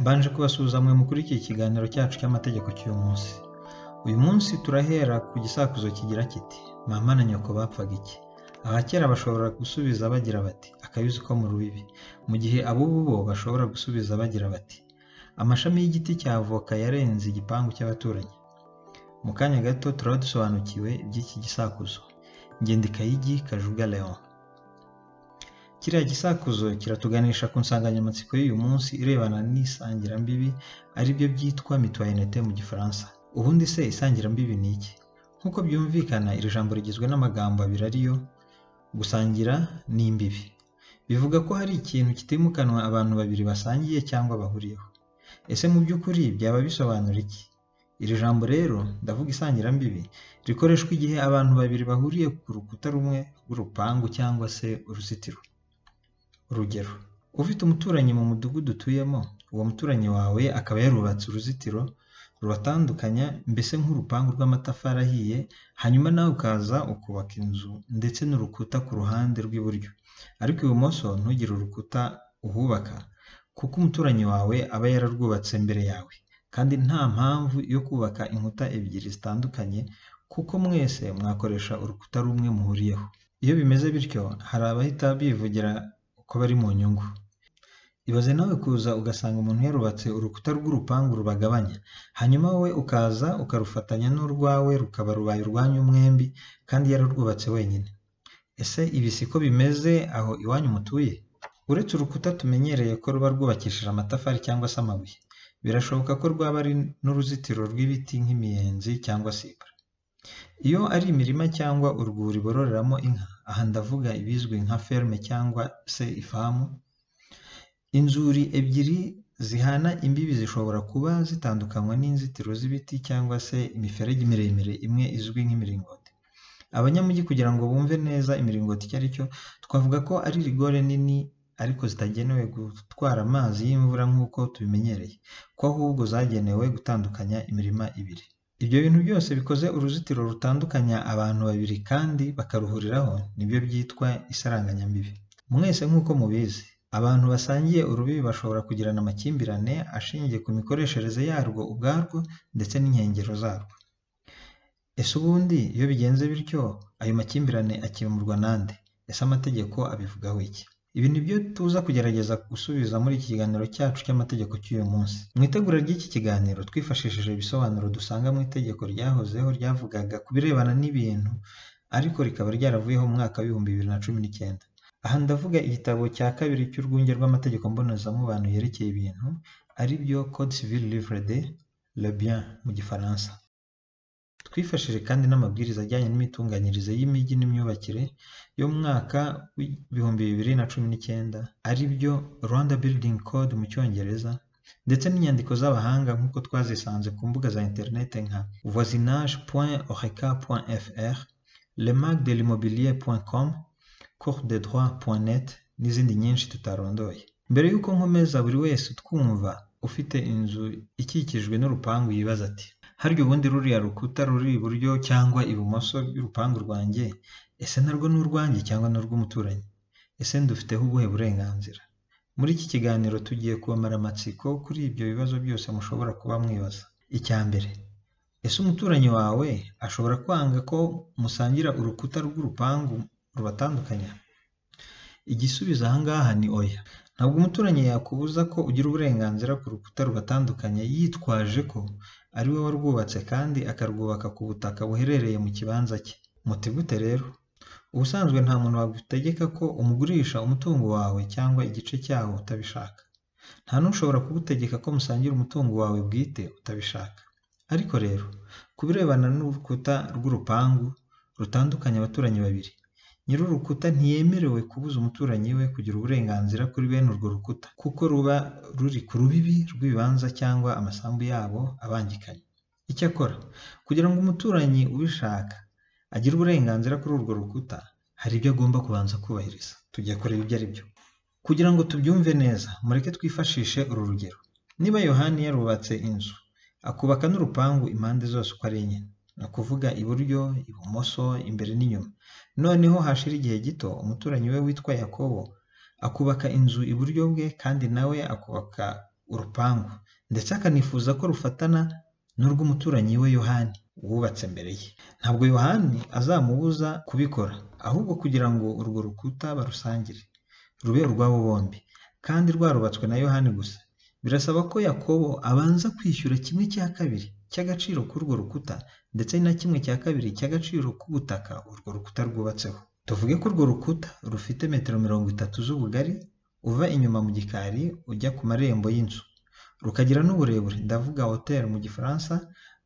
Mbanje kubasuhuza mwe muri iki kiganiro cyacu cy'amategeko cy'uyu munsi. Uyu munsi turahera ku gisakuzo kigira kiti mama na nyoko bapfaga iki. Abakera bashobora gusubiza bagira bati akayuzi ko mu rubibi, mu gihe abubu bo bashobora gusubiza bagira bati amashami y'igiti cya avoka yarenze igipangu cy'abaturanyi. Mu kanya gato turaba dusobanukiwe iby'iki gisakuzo. Ngende Kayigi Kajuga Leon. Kiriya gisakuzo kiratuganisha ku nsanganyamatsiko y'uyu munsi irebana n'isangirambibi, ari byo byitwa mitoyenete mu Gifaransa. Ubundi se isangirambibi ni iki? Nk'uko byumvikana, iri jambo rigizwe n'amagambo abiri ariyo gusangira n'imbibi. Bivuga ko hari ikintu kitimukanwa abantu babiri basangiye cyangwa bahuriyeho. Ese mu by'ukuri byaba bisobanura iki? Iri jambo rero, ndavuga isangirambibi, rikoreshwa igihe abantu babiri bahuriye ku rukuta rumwe rw'urupangu cyangwa se uruzitiro. Urugero, ufite umuturanyi mu mudugudu utuyemo, uwo muturanyi wawe akaba yarubatse uruzitiro rubatandukanya, mbese nk'urupangu rw'amatafari ahiye, hanyuma nawe ukaza ukubaka inzu ndetse n'urukuta ku ruhande rw'iburyo. Ariko ibumoso ntugire urukuta uhubaka, kuko umuturanyi wawe aba yararwubatse mbere yawe, kandi nta mpamvu yo kubaka inkuta ebyiri zitandukanye, kuko mwese mwakoresha urukuta rumwe muhuriyeho. Iyo bimeze bityo, hari abahita bivugira ko bari mu nyungu. Ibaze nawe kuza ugasanga umuntu yarubatse urukuta rw'urupangu rubagabanya, hanyuma wowe ukaza ukarufatanya n'urwawe rukaba rubaye urwanyu mwembi, kandi yararwubatse wenyine. Ese ibi siko bimeze aho iwanyu mutuye? Uretse urukuta tumenyereye ko ruba rwubakishije amatafari cyangwa se amabuye, birashoboka ko rwaba ari n'uruzitiro rw'ibiti nk'imiyenzi cyangwa sipure. Iyo ari imirima cyangwa urwuri bororeramo inka, aha ndavuga ibizwi nka ferme cyangwa se ifamu, inzuri ebyiri zihana imbibi zishobora kuba zitandukanywa n'inzitiro z'ibiti cyangwa se imiferege miremire imwe izwi nk'imiringoti. Abanyamujyi kugira ngo bumve neza imiringoti icyo ari cyo, twavuga ko ari rigore nini ariko zitagenewe gutwara amazi y'imvura nk'uko tubimenyereye, ko ahubwo zagenewe gutandukanya imirima ibiri. Ibyo bintu byose bikoze uruzitiro rutandukanya abantu babiri kandi bakaruhuriraho, nibyo byitwa isaranganyambibi. Mwese nk'uko mubizi, abantu basangiye urubibi bashobora kugirana amakimbirane ashingiye ku mikoreshereze yarwo ubwarwo ndetse n'inkengero zarwo. Ese ubundi iyo bigenze bityo, ayo makimbirane akemurwa nande? Ese amategeko abivugaho iki? Ibi ni byo tuza kugerageza gusubiza muri iki kiganiro cyacu cy'amategeko cy'uyu munsi. Mu itegura ry'iki kiganiro twifashishije ibisobanuro dusanga mu itegeko ryahozeho ryavugaga ku birebana n'ibintu, ariko rikaba ryaravuyeho mu mwaka w'ibihumbi 2019. Aha ndavuga igitabo cya kabiri cy'urwunge rw'amategeko mbonezamubano yerekeye ibintu, ari byo Code Civil Livre de le Bien mu Gifaransa. Twifashije kandi n'amabwiriza ajyanye n'imitunganyirize y'imijyi n'imyubakire yo mu mwaka w'ibihumbi 2019, ari byo Rwanda Building Code mu Cyongereza, ndetse n'inyandiko z'abahanga nk'uko twazisanze ku mbuga za interinete nka voisinage.oreca.fr, lemagdelimmobilier.com, coursdedroit.net n'izindi nyinshi tutarondoye. Mbere y'uko nkomeza, buri wese utwumva ufite inzu ikikijwe n'urupangu yibaza ati harya ubundi ruriya rukuta ruri iburyo cyangwa ibumoso by'urupangu rwanjye, ese narwo ni urwanjye cyangwa ni urw'umuturanyi? Ese ndufiteho ubuhe burenganzira? Muri iki kiganiro tugiye kubamara amatsiko kuri ibyo bibazo byose mushobora kuba mwibaza. Icya mbere, ese umuturanyi wawe ashobora kwanga ko musangira urukuta rw'urupangu rubatandukanya? Igisubizo aha ngaha ni oya. Ntabwo umuturanyi yakubuza ko ugira uburenganzira ku rukuta rubatandukanya yitwaje ko ari we warwubatse kandi akarwubaka ku butaka buherereye mu kibanza cye. Muti gute rero? Ubusanzwe nta muntu wagutegeka ko umugurisha umutungo wawe cyangwa igice cyawo utabishaka. Nta n'ushobora kugutegeka ko musangira umutungo wawe bwite utabishaka. Ariko rero, ku birebana n'urukuta rw'urupangu rutandukanya abaturanyi babiri, nyir'urukuta ntiyemerewe kubuza umuturanyi we kugira uburenganzira kuri bene urwo rukuta, kuko ruba ruri ku rubibi rw'ibibanza cyangwa amasambu yabo abangikanye. Icyakora, kugira ngo umuturanyi ubishaka agire uburenganzira kuri urwo rukuta, hari ibyo agomba kubanza kubahiriza. Tugiye kureba ibyo ari byo. Kugira ngo tubyumve neza, mureke twifashishe uru rugero. Niba Yohani yarubatse inzu, akubaka n'urupangu impande zose uko ari enye, ni ukuvuga iburyo, ibumoso, imbere n'inyuma. Noneho hashira igihe gito, umuturanyi we witwa Yakobo akubaka inzu iburyo bwe kandi nawe akubaka urupangu ndetse akanifuza ko rufatana n'urw'umuturanyi we Yohani wubatse mbere ye. Ntabwo Yohani azamubuza kubikora, ahubwo kugira ngo urwo rukuta barusangire rube urwabo bombi, kandi rwarubatswe na Yohani gusa, birasaba ko Yakobo abanza kwishyura 1/2 cy'agaciro k'urwo rukuta ndetse na 1/2 cy'agaciro k'ubutaka urwo rukuta rwubatseho. Tuvuge ko urwo rukuta rufite metero 30 z'ubugari uva inyuma mu gikari ujya ku marembo y'inzu, rukagira n'uburebure, ndavuga hauteur mu gifaransa,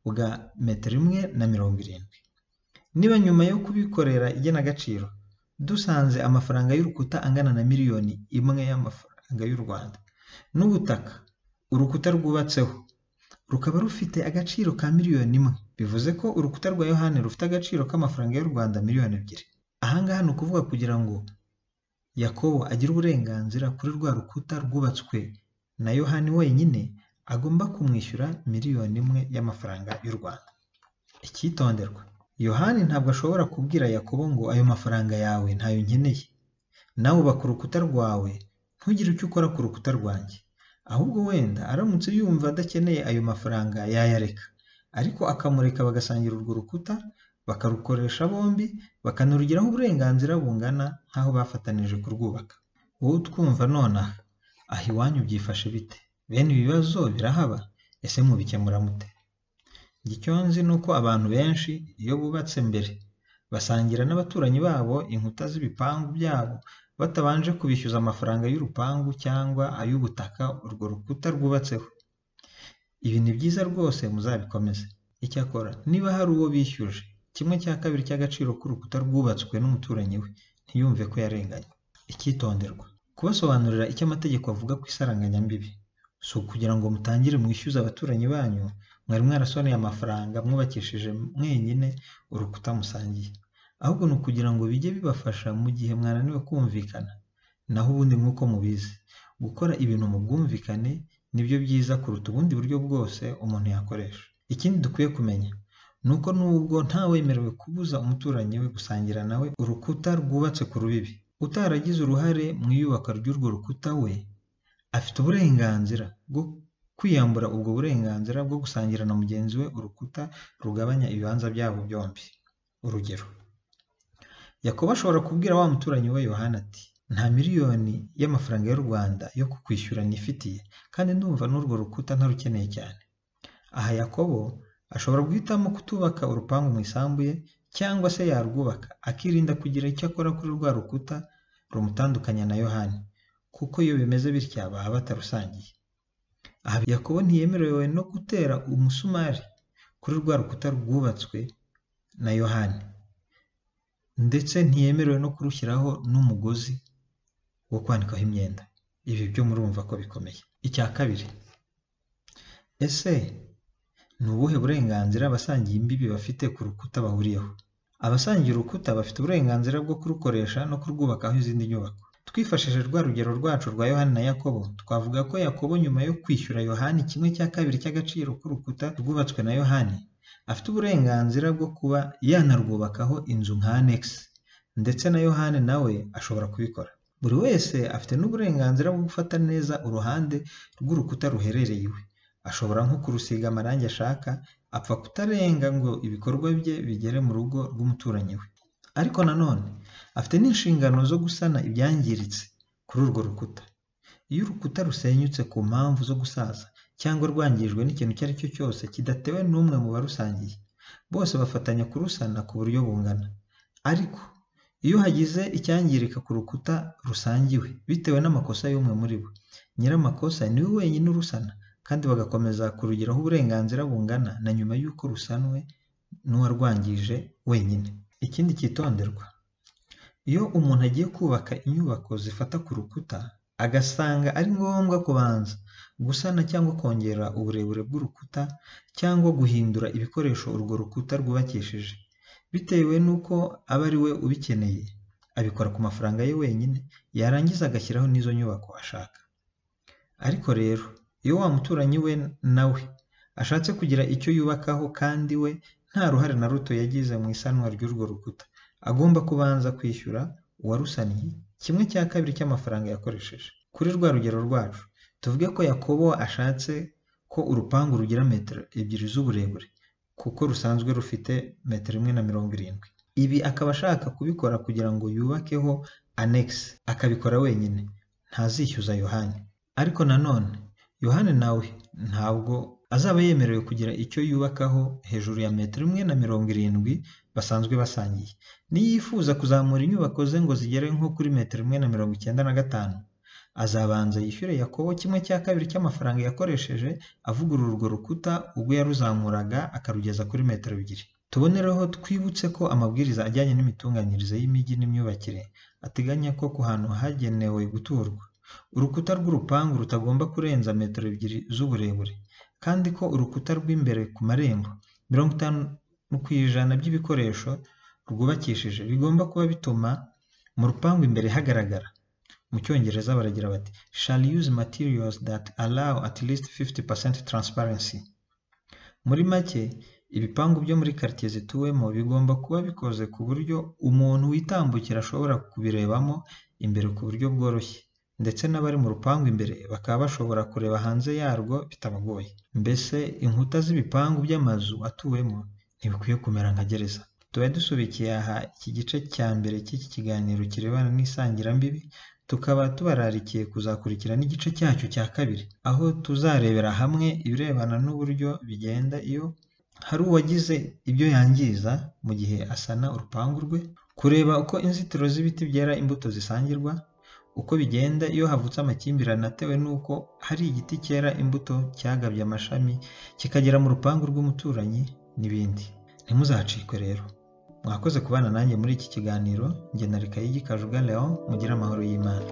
bwa metero 170. Niba nyuma yo kubikorera igenagaciro dusanze amafaranga y'urukuta angana na miliyoni 1 y'amafaranga y'u Rwanda, n'ubutaka urukuta rwubatseho rukaba rufite agaciro ka miliyoni 1, bivuze ko urukuta rwa Yohani rufite agaciro k'amafaranga y'u Rwanda miliyoni 2. Ahangaha ni ukuvuga kugira ngo Yakobo agire uburenganzira kuri rwa rukuta rwubatswe na Yohani wenyine, agomba kumwishyura miliyoni 1 y'amafaranga y'u Rwanda. Icyitonderwa, Yohani ntabwo ashobora kubwira Yakobo ngo ayo mafaranga yawe ntayo nkeneye, nawe ubaka urukuta rwawe, ntugire icyo ukora ku rukuta rwanjye. Ahubwo wenda aramutse yumva adakeneye ayo mafaranga yayareka, ariko akamureka bagasangira urwo rukuta, bakarukoresha bombi, bakanarugiraho uburenganzira bungana nk'aho bafatanije kurwubaka. Wowe twumva nonaha, aho iwanyu byifashe bite? Bene ibibazo birahaba? Ese mubikemura mute? Icyo nzi ni uko abantu benshi iyo bubatse mbere basangira n'abaturanyi babo inkuta z'ibipangu byabo batabanje kubishyuza amafaranga y'urupangu cyangwa ay'ubutaka urwo rukuta rwubatseho. Ibi ni byiza rwose, muzabikomeze. Icyakora niba hari uwo bishyuje 1/2 cy'agaciro k'urukuta rwubatswe n'umuturanyi we, ntiyumve ko yarenganye. Icyitonderwa, kubasobanurira icyo amategeko avuga ku isaranganyambibi si ukugira ngo mutangire mwishyuza abaturanyi banyu mwari mwarasoneye amafaranga mwubakishije mwenyine urukuta musangiye, ahubwo ni ukugira ngo bijye bibafasha mu gihe mwananiwe kumvikana. Naho ubundi nk'uko mubizi, gukora ibintu mu bwumvikane nibyo byiza kuruta ubundi buryo bwose umuntu yakoresha. Ikindi dukwiye kumenya ni uko nubwo ntawemerewe kubuza umuturanyi we gusangira nawe urukuta rwubatse ku rubibi, utaragize uruhare mu iyubaka ry'urwo rukuta we afite uburenganzira bwo kwiyambura ubwo burenganzira bwo gusangira na mugenzi we urukuta rugabanya ibibanza byabo byombi. Urugero, Yakobo ashobora kubwira wa muturanyi we Yohana ati, nta miliyoni y'amafaranga y'u Rwanda yo kukwishyura nifitiye, kandi ndumva n'urwo rukuta ntarukeneye cyane. Aha Yakobo ashobora guhitamo kutubaka urupangu mu isambu ye, cyangwa se yarwubaka akirinda kugira icyo akora kuri rwa rukuta rumutandukanya na Yohani, kuko iyo bimeze bitya baba batarusangiye. Aha Yakobo ntiyemerewe no gutera umusumari kuri rwa rukuta rwubatswe na Yohani, ndetse ntiyemerewe no kurushyiraho n'umugozi wo kwanikaho imyenda. Ibi byo murumva ko bikomeye. Icya kabiri, ese ni ubuhe burenganzira abasangiye imbibi bafite ku rukuta bahuriyeho? Abasangiye urukuta bafite uburenganzira bwo kurukoresha no kurwubakaho izindi nyubako. Twifashishije rwa rugero rwacu rwa Yohani na Yakobo, twavuga ko Yakobo nyuma yo kwishyura Yohani 1/2 cy'agaciro k'urukuta rwubatswe na Yohani, afite uburenganzira bwo kuba yanarwubakaho inzu nka annex, ndetse na Yohani nawe ashobora kubikora. Buri wese afite n'uburenganzira bwo gufata neza uruhande rw'urukuta ruherereye iwe. Ashobora nko kurusiga amarangi ashaka, apfa kutarenga ngo ibikorwa bye bigere mu rugo rw'umuturanyi we. Ariko nanone afite n'inshingano zo gusana ibyangiritse kuri urwo rukuta. Iyo urukuta rusenyutse ku mpamvu zo gusaza cyangwa rwangijwe n'ikintu icyo ari cyo cyose kidatewe n'umwe mu barusangiye, bose bafatanya kurusana ku buryo bungana. Ariko iyo hagize icyangirika ku rukuta rusangiwe bitewe n'amakosa y'umwe muri bo, nyir'amakosa niwe wenyine urusana, kandi bagakomeza kurugiraho uburenganzira bungana na nyuma y'uko rusanwe n'uwarwangije wenyine. Ikindi cyitonderwa, iyo umuntu agiye kubaka inyubako zifata ku rukuta agasanga ari ngombwa kubanza gusana cyangwa kongera uburebure bw'urukuta cyangwa guhindura ibikoresho urwo rukuta rwubakishije, bitewe n'uko aba ari we ubikeneye, abikora ku mafaranga ye wenyine, yarangiza agashyiraho n'izo nyubako ashaka. Ariko rero iyo wa muturanyi we nawe ashatse kugira icyo yubakaho kandi we nta ruhare na ruto yagize mu isanwa ry'urwo rukuta, agomba kubanza kwishyura uwarusaniye 1/2 cy'amafaranga yakoresheje. Kuri rwa rugero rwacu tuvuge ko Yakobo ashatse ko urupangu rugira metero 2 z'uburebure kuko rusanzwe rufite metero 1.70. Ibi akaba ashaka kubikora kugira ngo yubakeho annex, akabikora wenyine, ntazishyuza Yohani. Ariko nanone Yohani nawe ntabwo azaba yemerewe kugira icyo yubakaho hejuru ya metero 1.70 basanzwe basangiye. Niyifuza kuzamura inyubako ze ngo zigere nko kuri metero 1.95, azabanza yishyure Yakobo 1/2 cy'amafaranga yakoresheje avugurura urwo rukuta ubwo yaruzamuraga akarugeza kuri metero 2. Tubonereho twibutse ko amabwiriza ajyanye n'imitunganyirize y'imijyi n'imyubakire ateganya ko ku hantu hagenewe guturwa urukuta rw'urupangu rutagomba kurenza metero 2 z'uburebure, kandi ko urukuta rw'imbere ku marembo 50% by'ibikoresho rwubakishije bigomba kuba bituma mu rupangu imbere hagaragara. Mu Cyongereza baragira bati shall use materials that allow at least 50% transparency. Muri make, ibipangu byo muri quartier zituwemo bigomba kuba bikoze ku buryo umuntu witambukira ashobora kubirebamo imbere ku buryo bworoshye, ndetse n'abari mu rupangu imbere bakaba bashobora kureba hanze yarwo bitabagoye. Mbese inkuta z'ibipangu by'amazu atuwemo ntibikwiye kumera nka gereza. Tuba dusubikiye aha iki gice cya mbere cy'iki kiganiro kirebana n'isangirambibi, tukaba tubararikiye kuzakurikira n'igice cyacyo cya kabiri, aho tuzarebera hamwe ibirebana n'uburyo bigenda iyo hari uwagize ibyo yangiza mu gihe asana urupangu rwe, kureba uko inzitiro z'ibiti byera imbuto zisangirwa, uko bigenda iyo havutse amakimbirane atewe n'uko hari igiti cyera imbuto cyagabye amashami kikagera mu rupangu rw'umuturanyi n'ibindi. Ntimuzacikwe rero. Mwakoze kubana nanjye muri iki kiganiro. Njye na Kayigi Kajuga Leon, mugire amahoro y'Imana.